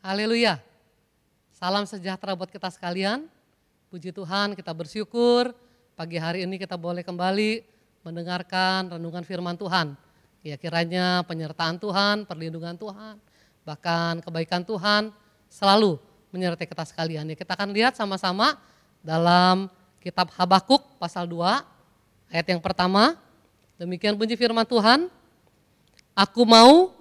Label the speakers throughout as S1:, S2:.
S1: Haleluya. Salam sejahtera buat kita sekalian. Puji Tuhan, kita bersyukur pagi hari ini kita boleh kembali mendengarkan renungan firman Tuhan. Ya, kiranya penyertaan Tuhan, perlindungan Tuhan, bahkan kebaikan Tuhan selalu menyertai kita sekalian. Ya, kita akan lihat sama-sama dalam kitab Habakuk pasal 2 ayat yang pertama. Demikian bunyi firman Tuhan. Aku mau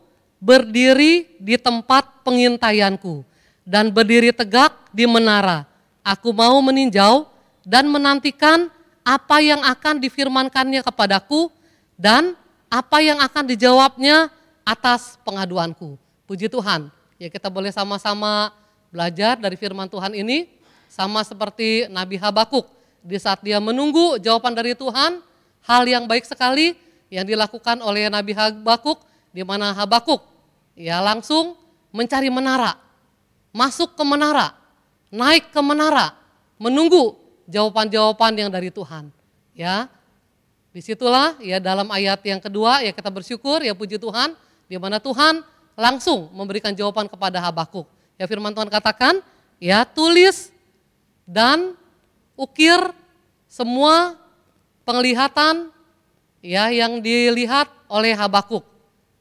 S1: berdiri di tempat pengintaianku dan berdiri tegak di menara. Aku mau meninjau dan menantikan apa yang akan difirmankannya kepadaku dan apa yang akan dijawabnya atas pengaduanku. Puji Tuhan, ya kita boleh sama-sama belajar dari firman Tuhan ini, sama seperti Nabi Habakuk. Di saat dia menunggu jawaban dari Tuhan, hal yang baik sekali yang dilakukan oleh Nabi Habakuk, di mana Habakuk ya langsung mencari menara, masuk ke menara, naik ke menara, menunggu jawaban-jawaban yang dari Tuhan. Ya, disitulah ya dalam ayat yang kedua ya kita bersyukur ya puji Tuhan, di mana Tuhan langsung memberikan jawaban kepada Habakuk. Ya firman Tuhan katakan, ya tulis dan ukir semua penglihatan ya yang dilihat oleh Habakuk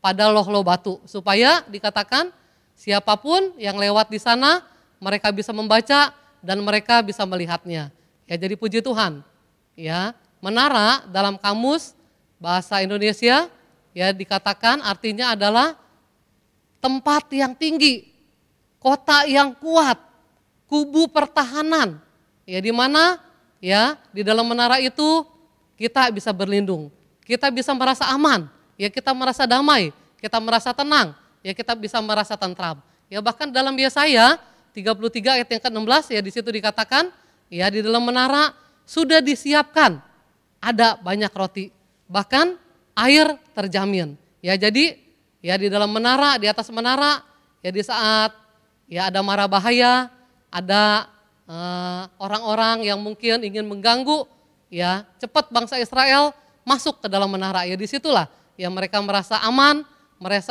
S1: pada loh-loh batu, supaya dikatakan siapapun yang lewat di sana mereka bisa membaca dan mereka bisa melihatnya. Ya jadi puji Tuhan. Ya, menara dalam kamus bahasa Indonesia ya dikatakan artinya adalah tempat yang tinggi, kota yang kuat, kubu pertahanan. Ya di mana ya di dalam menara itu kita bisa berlindung, kita bisa merasa aman. Ya kita merasa damai, kita merasa tenang, ya kita bisa merasa tentram. Ya bahkan dalam Yesaya 33 ayat yang ke-16 ya di situ dikatakan, ya di dalam menara sudah disiapkan ada banyak roti, bahkan air terjamin. Ya jadi ya di dalam menara, di atas menara, ya di saat ya ada mara bahaya, ada orang-orang yang mungkin ingin mengganggu, ya cepat bangsa Israel masuk ke dalam menara. Ya disitulah ya mereka merasa aman,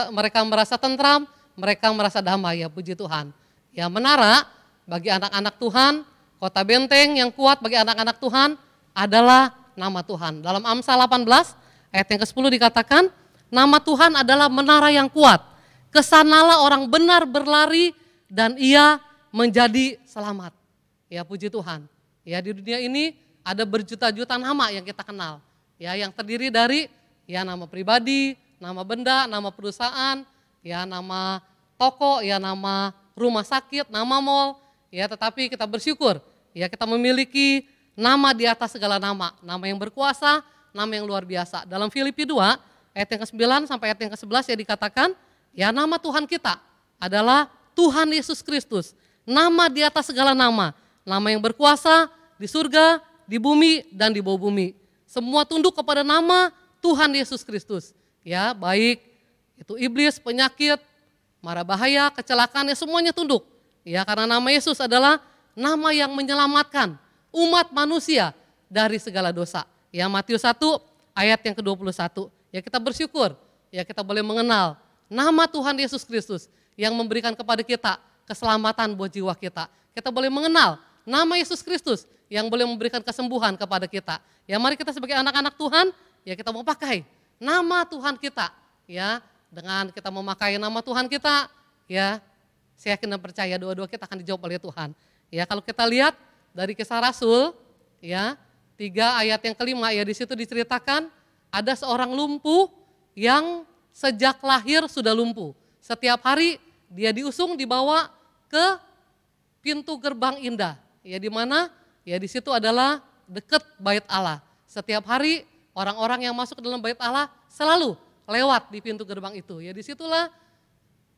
S1: mereka merasa tentram, mereka merasa damai ya puji Tuhan. Ya menara bagi anak-anak Tuhan, kota benteng yang kuat bagi anak-anak Tuhan adalah nama Tuhan. Dalam Amsal 18 ayat yang ke-10 dikatakan, nama Tuhan adalah menara yang kuat. Kesanalah orang benar berlari dan ia menjadi selamat. Ya puji Tuhan. Ya di dunia ini ada berjuta-juta nama yang kita kenal. Ya yang terdiri dari ya nama pribadi, nama benda, nama perusahaan, ya nama toko, ya nama rumah sakit, nama mall, ya tetapi kita bersyukur, ya kita memiliki nama di atas segala nama yang berkuasa, nama yang luar biasa. Dalam Filipi 2 ayat yang ke-9 sampai ayat yang ke-11 ya dikatakan, ya nama Tuhan kita adalah Tuhan Yesus Kristus, nama di atas segala nama yang berkuasa di surga, di bumi dan di bawah bumi. Semua tunduk kepada nama Tuhan Yesus Kristus. Ya, baik itu iblis, penyakit, mara bahaya, kecelakaan, ya semuanya tunduk. Ya, karena nama Yesus adalah nama yang menyelamatkan umat manusia dari segala dosa. Ya, Matius 1 ayat yang ke-21. Ya, kita bersyukur, ya kita boleh mengenal nama Tuhan Yesus Kristus yang memberikan kepada kita keselamatan buat jiwa kita. Kita boleh mengenal nama Yesus Kristus yang boleh memberikan kesembuhan kepada kita. Ya, mari kita sebagai anak-anak Tuhan, ya kita mau pakai nama Tuhan kita, ya dengan kita memakai nama Tuhan kita, ya saya yakin dan percaya dua-dua kita akan dijawab oleh Tuhan. Ya kalau kita lihat dari Kisah Rasul, ya 3 ayat yang ke-5 ya di situ diceritakan ada seorang lumpuh yang sejak lahir sudah lumpuh. Setiap hari dia diusung dibawa ke pintu gerbang indah, ya di mana ya di situ adalah dekat bait Allah. Setiap hari orang-orang yang masuk ke dalam bait Allah selalu lewat di pintu gerbang itu. Ya disitulah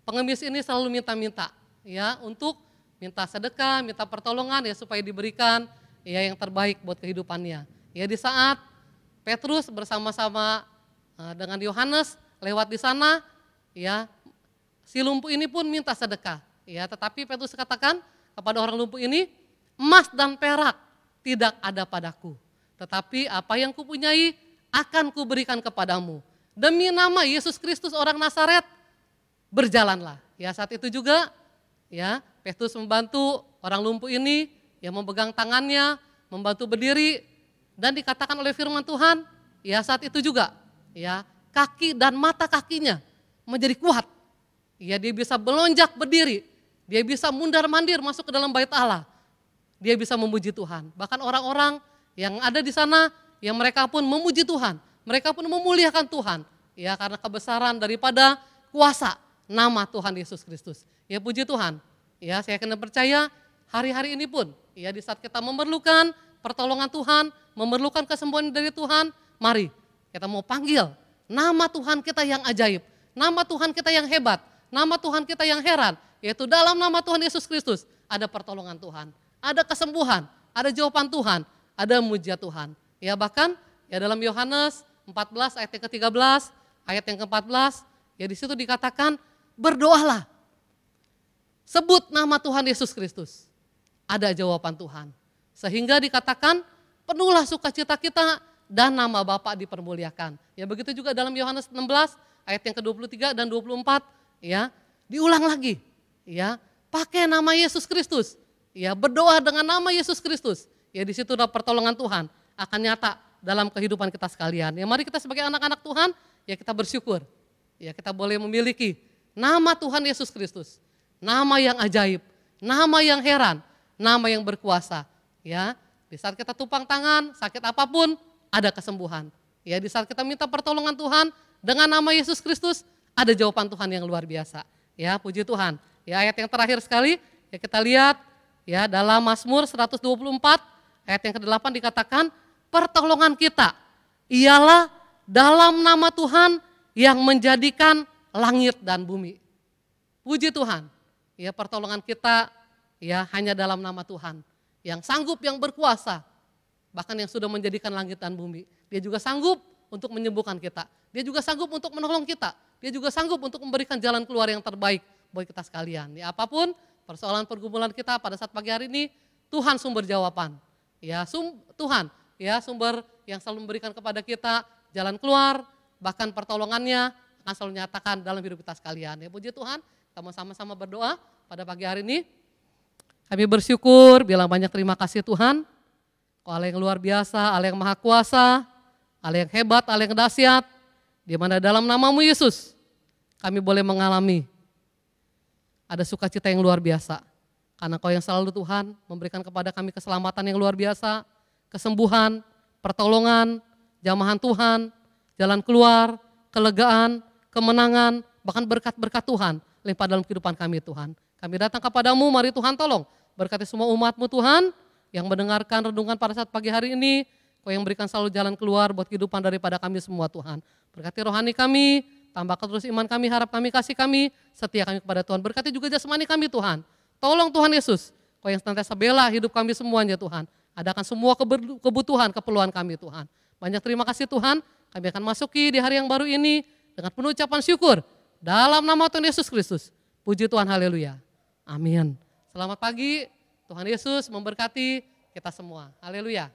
S1: pengemis ini selalu minta-minta ya untuk minta sedekah, minta pertolongan ya supaya diberikan ya yang terbaik buat kehidupannya. Ya di saat Petrus bersama-sama dengan Yohanes lewat di sana ya si lumpuh ini pun minta sedekah. Ya tetapi Petrus katakan kepada orang lumpuh ini, emas dan perak tidak ada padaku. Tetapi apa yang kupunyai akan kuberikan kepadamu. Demi nama Yesus Kristus orang Nazaret, berjalanlah. Ya saat itu juga ya Petrus membantu orang lumpuh ini, ya memegang tangannya, membantu berdiri, dan dikatakan oleh firman Tuhan, ya saat itu juga, ya kaki dan mata kakinya menjadi kuat, ya dia bisa melonjak berdiri, dia bisa mundar-mandir masuk ke dalam bait Allah, dia bisa memuji Tuhan. Bahkan orang-orang yang ada di sana, yang mereka pun memuji Tuhan, mereka pun memuliakan Tuhan, ya karena kebesaran daripada kuasa nama Tuhan Yesus Kristus. Ya puji Tuhan, ya saya kena percaya hari-hari ini pun, ya di saat kita memerlukan pertolongan Tuhan, memerlukan kesembuhan dari Tuhan, mari kita mau panggil nama Tuhan kita yang ajaib, nama Tuhan kita yang hebat, nama Tuhan kita yang heran, yaitu dalam nama Tuhan Yesus Kristus ada pertolongan Tuhan, ada kesembuhan, ada jawaban Tuhan, ada mujizat Tuhan. Ya bahkan ya dalam Yohanes 14 ayat yang ke-13, ayat yang ke-14, ya di situ dikatakan berdoalah, sebut nama Tuhan Yesus Kristus, ada jawaban Tuhan. Sehingga dikatakan penuhlah sukacita kita dan nama Bapa dipermuliakan. Ya begitu juga dalam Yohanes 16 ayat yang ke-23 dan 24, ya diulang lagi, ya pakai nama Yesus Kristus, ya berdoa dengan nama Yesus Kristus. Ya di situ ada pertolongan Tuhan akan nyata dalam kehidupan kita sekalian. Ya mari kita sebagai anak-anak Tuhan, ya kita bersyukur, ya kita boleh memiliki nama Tuhan Yesus Kristus, nama yang ajaib, nama yang heran, nama yang berkuasa. Ya, di saat kita tupang tangan, sakit apapun, ada kesembuhan. Ya, di saat kita minta pertolongan Tuhan dengan nama Yesus Kristus, ada jawaban Tuhan yang luar biasa. Ya, puji Tuhan. Ya, ayat yang terakhir sekali, ya kita lihat ya dalam Mazmur 124 ayat yang ke-8 dikatakan, pertolongan kita ialah dalam nama Tuhan yang menjadikan langit dan bumi. Puji Tuhan. Ya, pertolongan kita ya hanya dalam nama Tuhan yang sanggup, yang berkuasa, bahkan yang sudah menjadikan langit dan bumi. Dia juga sanggup untuk menyembuhkan kita, dia juga sanggup untuk menolong kita, dia juga sanggup untuk memberikan jalan keluar yang terbaik buat kita sekalian. Ya apapun persoalan pergumulan kita pada saat pagi hari ini, Tuhan sumber jawaban. Ya Tuhan ya sumber yang selalu memberikan kepada kita jalan keluar, bahkan pertolongannya akan selalu nyatakan dalam hidup kita sekalian. Ya puji Tuhan, kita mau sama-sama berdoa pada pagi hari ini. Kami bersyukur, bilang banyak terima kasih Tuhan. Kau Allah yang luar biasa, Allah yang maha kuasa, Allah yang hebat, Allah yang dahsyat. Di mana dalam nama-Mu Yesus, kami boleh mengalami ada sukacita yang luar biasa. Karena Kau yang selalu Tuhan memberikan kepada kami keselamatan yang luar biasa, kesembuhan, pertolongan, jamahan Tuhan, jalan keluar, kelegaan, kemenangan, bahkan berkat-berkat Tuhan limpah dalam kehidupan kami Tuhan. Kami datang kepadamu, mari Tuhan tolong berkati semua umat-Mu Tuhan yang mendengarkan renungan pada saat pagi hari ini. Kau yang berikan selalu jalan keluar buat kehidupan daripada kami semua Tuhan. Berkati rohani kami, tambahkan terus iman kami, harap kami, kasih kami, setia kami kepada Tuhan. Berkati juga jasmani kami Tuhan. Tolong Tuhan Yesus, Kau yang senantiasa bela hidup kami semuanya Tuhan. Adakan semua kebutuhan, keperluan kami Tuhan. Banyak terima kasih Tuhan, kami akan masuki di hari yang baru ini dengan penuh ucapan syukur. Dalam nama Tuhan Yesus Kristus. Puji Tuhan, haleluya. Amin. Selamat pagi, Tuhan Yesus memberkati kita semua. Haleluya.